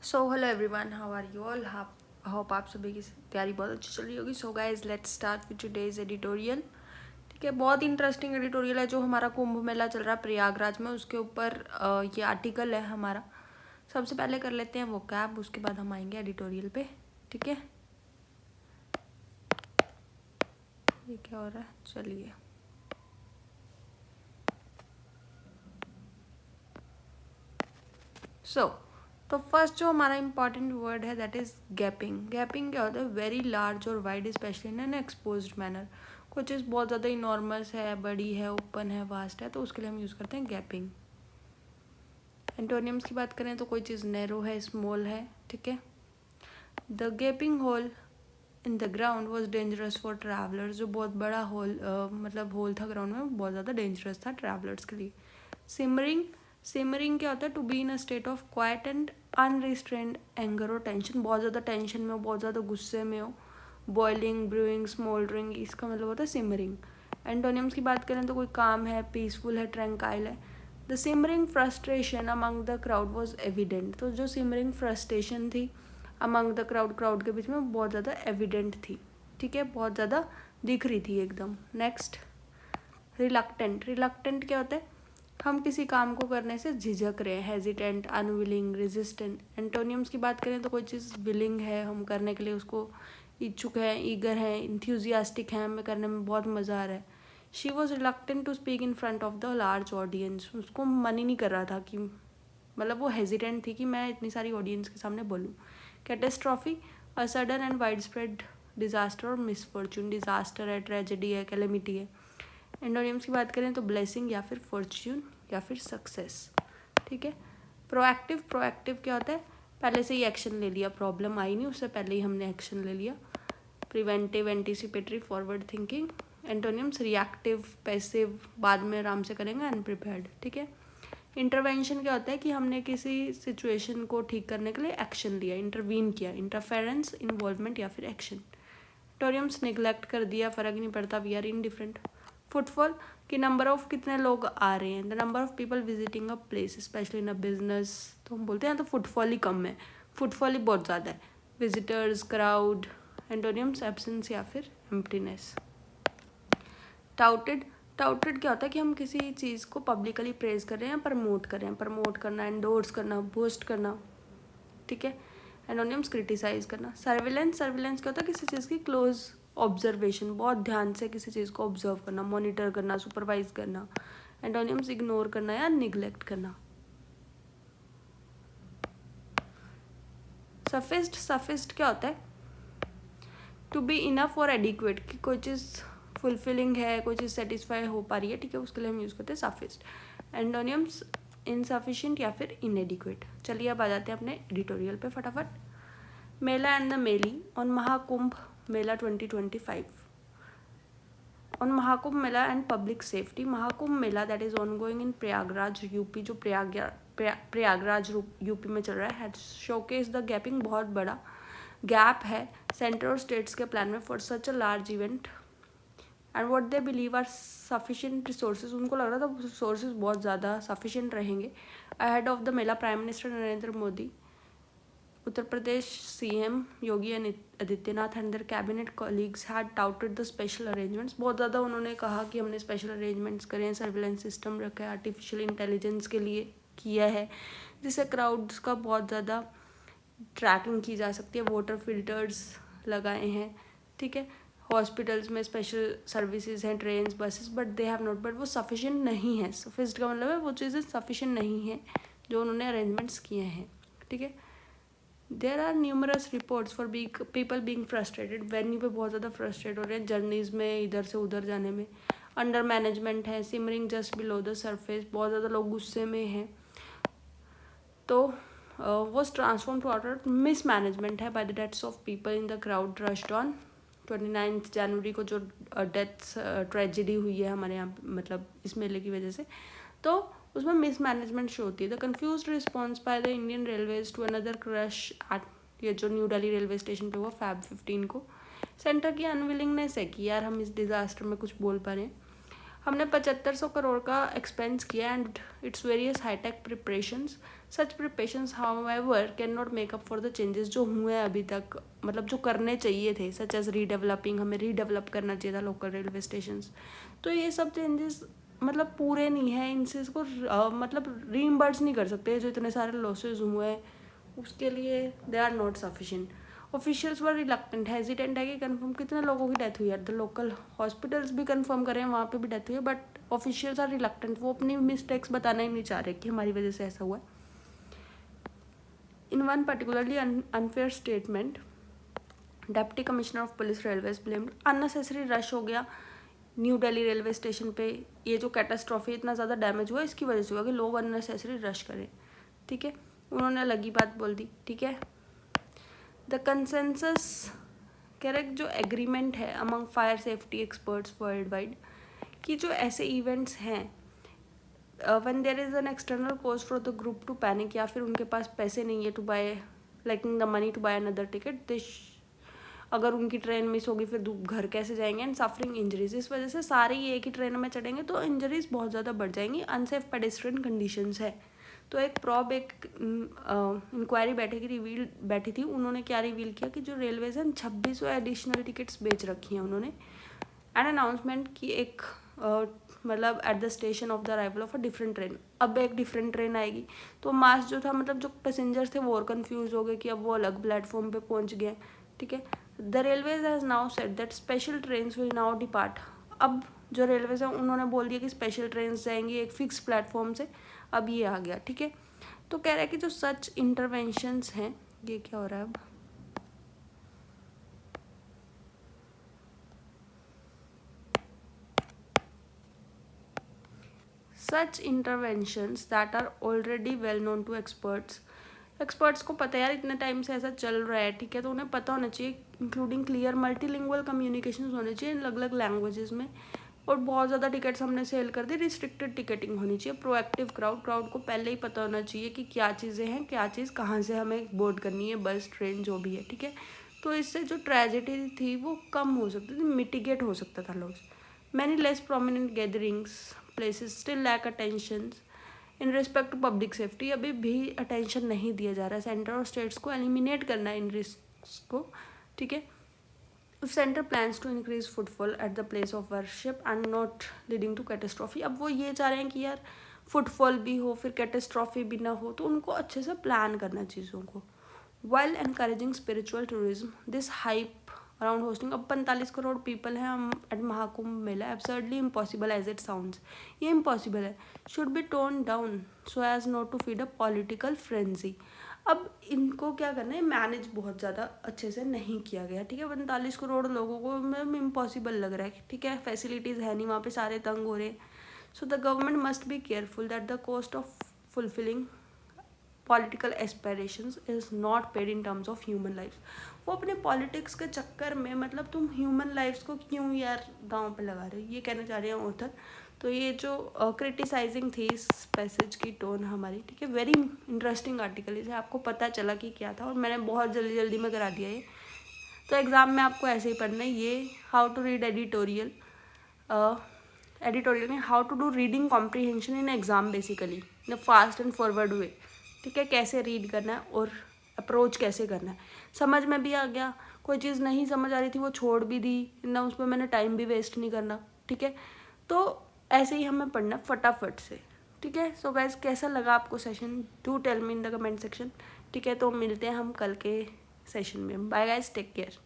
So hello everyone, how are you all? Hope आप सभी की तैयारी बहुत अच्छी चल रही होगी. So guys, let's start with today's editorial. ठीक है, बहुत इंटरेस्टिंग एडिटोरियल है जो हमारा कुंभ मेला चल रहा है प्रयागराज में, उसके ऊपर ये आर्टिकल है हमारा. सबसे पहले कर लेते हैं वो कैब, उसके बाद हम आएंगे एडिटोरियल पे. ठीक है, ये क्या हो रहा है? चलिए. सो तो फर्स्ट जो हमारा इंपॉर्टेंट वर्ड है दैट इज गैपिंग. गैपिंग क्या होता है? वेरी लार्ज और wide, specially in an exposed manner. कोई चीज़ बहुत ज़्यादा इनॉर्मस है, बड़ी है, ओपन है, वास्ट है, तो उसके लिए हम यूज़ करते हैं गैपिंग. एंटोनियम्स की बात करें तो कोई चीज़ नैरो है, स्मॉल है. ठीक है. The gaping hole in the ground was dangerous for travellers. जो बहुत बड़ा होल मतलब होल था ग्राउंड में, बहुत ज़्यादा डेंजरस था ट्रैवलर्स के लिए. सिमरिंग. सिमरिंग क्या होता है? To be in a state of quiet and unrestrained anger और टेंशन. बहुत ज़्यादा टेंशन में हो, बहुत ज़्यादा गुस्से में हो. बॉइलिंग, ब्रूइंग, स्मोल्डरिंग, इसका मतलब होता है सिमरिंग. एंटोनियम्स की बात करें तो कोई काम है, पीसफुल है, ट्रैंकाइल है. The simmering frustration among the crowd was evident. तो जो सिमरिंग फ्रस्ट्रेशन थी अमंग द क्राउड के बीच में बहुत ज़्यादा एविडेंट थी. ठीक है, बहुत ज़्यादा दिख रही थी एकदम. Next, reluctant. रिलक्टेंट क्या होता है? हम किसी काम को करने से झिझक रहे हैं. Hesitant, unwilling, resistant. एंटोनियम्स की बात करें तो कोई चीज़ विलिंग है हम करने के लिए, उसको इच्छुक है, ईगर है, इंथ्यूजियास्टिक है, हमें करने में बहुत मज़ा आ रहा है. She was reluctant to speak in front of the large audience. उसको मन ही नहीं कर रहा था कि, मतलब वो हेजिटेंट थी कि मैं इतनी सारी ऑडियंस के सामने बोलूँ. Catastrophe, a sudden and wide spread disaster और मिसफॉर्चून. डिजास्टर है, ट्रेजेडी है, कैलेमिटी है. एंटोनियम्स की बात करें तो ब्लेसिंग या फिर फॉर्च्यून या फिर सक्सेस. ठीक है. प्रोएक्टिव. प्रोएक्टिव क्या होता है? पहले से ही एक्शन ले लिया, प्रॉब्लम आई नहीं उससे पहले ही हमने एक्शन ले लिया. Preventive, anticipatory, forward thinking. एंटोनियम्स reactive, passive, बाद में आराम से करेंगे, अनप्रिपेयर्ड. ठीक है. इंटरवेंशन क्या होता है? कि हमने किसी सिचुएशन को ठीक करने के लिए एक्शन लिया, इंटरवीन किया. इंटरफेरेंस, इन्वॉल्वमेंट या फिर एक्शन. एंटोनियम्स निगलेक्ट कर दिया, फर्क नहीं पड़ता, वी आर इनडिफरेंट. फुटफॉल कि नंबर ऑफ कितने लोग आ रहे हैं. The number of people visiting a place, specially in a business. तो हम बोलते हैं तो फुटफॉल ही कम है, फुटफॉल ही बहुत ज़्यादा है. Visitors, crowd. एंटोनियम्स एब्सेंस या फिर एम्प्टीनेस. टाउटेड. टाउटेड क्या होता है? कि हम किसी चीज़ को पब्लिकली प्रेज कर रहे हैं, प्रमोट कर रहे हैं. प्रमोट करना, एंडोर्स करना, बूस्ट करना. ठीक है. एनोनिम्स क्रिटिसाइज करना. सर्विलेंस. सर्विलेंस क्या होता है? किसी चीज़ की क्लोज ऑब्जर्वेशन, बहुत ध्यान से किसी चीज़ को ऑब्जर्व करना, मॉनिटर करना, सुपरवाइज करना. एंटोनिम्स इग्नोर करना या निगलेक्ट करना. सफिस्ट. सफिस्ट क्या होता है? टू बी इनफ और एडिक्वेट. कि कोई चीज़ फुलफिलिंग है, कोई चीज़ सेटिस्फाई हो पा रही है. ठीक है, उसके लिए हम यूज़ करते हैं सफिस्ट. एंटोनिम्स इनसफिशिएंट या फिर इनएडिक्वेट. चलिए अब आ जाते हैं अपने एडिटोरियल पे फटाफट. मेला एंड द मेली on Mahakumbh Mela 2025. On Mahakumbh Mela and public safety. Mahakumbh Mela that is ongoing in Prayagraj UP. जो प्रयागराज यूपी में चल रहा है. Showcase the gapping. बहुत बड़ा गैप है सेंटर और स्टेट्स के प्लान में for such a large event. And what they believe are sufficient resources. उनको लग रहा था रिसोर्सेज बहुत ज़्यादा सफिशिएंट रहेंगे. Ahead of the mela prime minister Narendra Modi, Uttar Pradesh CM Yogi Adityanath and their cabinet colleagues had touted the special arrangements. बहुत ज़्यादा उन्होंने कहा कि हमने स्पेशल अरेंजमेंट्स करे हैं, सर्विलेंस सिस्टम रखा है, आर्टिफिशियल इंटेलिजेंस के लिए किया है, जिससे क्राउड्स का बहुत ज़्यादा ट्रैकिंग की जा सकती है. वाटर फिल्टर्स लगाए हैं. ठीक है. हॉस्पिटल्स में स्पेशल सर्विसेज हैं, train, buses, but they have not. But वो सफिशिएंट नहीं है. सफिस्ट का मतलब है वो चीज़ें सफिशिएंट नहीं है जो उन्होंने अरेंजमेंट्स किए हैं. ठीक है. There are numerous reports for people being frustrated. Venue पे बहुत ज़्यादा फ्रस्ट्रेट हो रहे हैं जर्नीज़ में, इधर से उधर जाने में. अंडर मैनेजमेंट है. Simmering just below the surface. बहुत ज़्यादा लोग गुस्से में हैं. तो वो transform to outer mismanagement है by the deaths of people in the crowd rushed on 29 जनवरी को. जो डेथ्स ट्रेजिडी हुई है हमारे यहाँ, मतलब इस मेले की वजह से, तो उसमें मिस मैनेजमेंट शो होती है. The confused response by the Indian railways to another crush at, ये जो न्यू दिल्ली रेलवे स्टेशन पे हुआ Feb 15 को. सेंटर की अनविलिंगनेस है कि यार हम इस डिज़ास्टर में कुछ बोल पा रहे हैं. हमने 7500 करोड़ का एक्सपेंस किया and it's various high tech preparations. Such preparations however can not make up for the changes जो हुए हैं अभी तक, मतलब जो करने चाहिए थे, सच एज रीडेवलपिंग, हमें रीडेवलप करना चाहिए था लोकल रेलवे स्टेशन। तो ये सब चेंजेस मतलब पूरे नहीं है, इनसे इसको मतलब रीइम्बर्स नहीं कर सकते जो इतने सारे लॉसेज हुए हैं, उसके लिए they are not sufficient. Officials were reluctant, hesitant है कि कंफर्म कितने लोगों की डेथ हुई है। द लोकल हॉस्पिटल्स भी कंफर्म करें वहाँ पे भी डेथ हुई है, बट ऑफिशियल्स आर रिलक्टेंट, वो अपनी मिस्टेक्स बताना ही नहीं चाह रहे कि हमारी वजह से ऐसा हुआ है। In one particularly unfair statement, deputy commissioner of police railways blamed, unnecessary rush हो गया न्यू दिल्ली रेलवे स्टेशन पे। ये जो कैटास्ट्रॉफी इतना ज़्यादा डैमेज हुआ इसकी वजह से हुआ कि लोग अननेसेसरी रश करें, ठीक है, उन्होंने अलग ही बात बोल दी, ठीक है। द कंसेंसस करेक्ट जो एग्रीमेंट है among fire safety experts world wide कि जो ऐसे इवेंट्स हैं when there is an external cause for the group to panic, या फिर उनके पास पैसे नहीं है to buy liking the money to buy another ticket, अगर उनकी ट्रेन मिस होगी फिर घर कैसे जाएंगे, एंड सफरिंग इंजरीज, इस वजह से सारे ही एक ही ट्रेन में चढ़ेंगे तो इंजरीज बहुत ज़्यादा बढ़ जाएंगी, अनसेफ पेडेस्ट्रियन कंडीशंस है। तो एक इंक्वायरी बैठी थी, उन्होंने क्या रिवील किया कि जो रेलवेज हैं 2600 एडिशनल टिकट्स बेच रखी हैं उन्होंने, एंड अनाउंसमेंट की एक मतलब at the station of the arrival of a different train, अब एक डिफरेंट ट्रेन आएगी। तो मास जो था मतलब जो पैसेंजर्स थे वो और कन्फ्यूज हो गए कि अब वो अलग प्लेटफॉर्म पे पहुंच गए, ठीक है। The railways has now said that special trains will now depart, अब जो रेलवेज हैं उन्होंने बोल दिया कि स्पेशल ट्रेन्स जाएंगी एक फिक्स प्लेटफॉर्म से, अब ये आ गया, ठीक है। तो कह रहा है कि जो सच इंटरवेंशंस हैं, ये क्या हो रहा है अब, such interventions that are already well known to experts को पता है यार इतने टाइम से ऐसा चल रहा है, ठीक है, तो उन्हें पता होना चाहिए, इंक्लूडिंग क्लियर मल्टीलिंगुअल कम्युनिकेशन होने चाहिए अलग अलग लैंग्वेजेस में, और बहुत ज़्यादा टिकट्स हमने सेल कर दी, रिस्ट्रिक्टेड टिकटिंग होनी चाहिए, प्रोएक्टिव क्राउड को पहले ही पता होना चाहिए कि क्या चीज़ें हैं, क्या चीज़ कहाँ से हमें बोर्ड करनी है, बस ट्रेन जो भी है, ठीक है। तो इससे जो ट्रेजिडी थी वो कम हो सकती थी, मिटिगेट हो सकता था loss. Many less prominent gatherings places still lack attention in respect to public safety, अभी भी अटेंशन नहीं दिया जा रहा है, सेंटर और स्टेट्स को एलिमिनेट करना है इन रिस्क को, ठीक है। If centre plans to increase footfall at the place of worship and not leading to catastrophe, अब वो ये चाह रहे हैं कि यार फुटफॉल भी हो फिर कैटेस्ट्रॉफी भी ना हो, तो उनको अच्छे से प्लान करना चीज़ों को। While encouraging spiritual tourism this hype around hosting, अब 45 करोड़ पीपल हैं हम at Mahakumbh Mela, absurdly impossible as it sounds, ये इम्पॉसिबल है, should be tone down so as not to feed a political frenzy. अब इनको क्या करना है, मैनेज बहुत ज़्यादा अच्छे से नहीं किया गया, ठीक है। 45 करोड़ लोगों को इम्पॉसिबल लग रहा है, ठीक है, फैसिलिटीज़ है नहीं वहाँ पे, सारे तंग हो रहे हैं। So the government must be careful that the cost of fulfilling political aspirations is not paid in terms of human life. वो अपने पॉलिटिक्स के चक्कर में मतलब तुम ह्यूमन लाइफ्स को क्यों यार दांव पे लगा रहे हो, ये कहना चाह रहे हैं ऑथर। तो ये जो क्रिटिसाइजिंग थी इस पैसेज की टोन हमारी, ठीक है, वेरी इंटरेस्टिंग आर्टिकल, इसे आपको पता चला कि क्या था, और मैंने बहुत जल्दी में करा दिया ये, तो एग्ज़ाम में आपको ऐसे ही पढ़ना है ये, हाउ टू रीड एडिटोरियल में how to do reading comprehension in exam basically in a fast and forward way, ठीक है, कैसे रीड करना है और अप्रोच कैसे करना है, समझ में भी आ गया, कोई चीज़ नहीं समझ आ रही थी वो छोड़ भी दी ना, उसमें मैंने टाइम भी वेस्ट नहीं करना, ठीक है। तो ऐसे ही हमें पढ़ना फटाफट से, ठीक है। सो गाइस कैसा लगा आपको session, do tell me in the comment section, ठीक है। तो मिलते हैं हम कल के सेशन में, बाय गाइस, टेक केयर।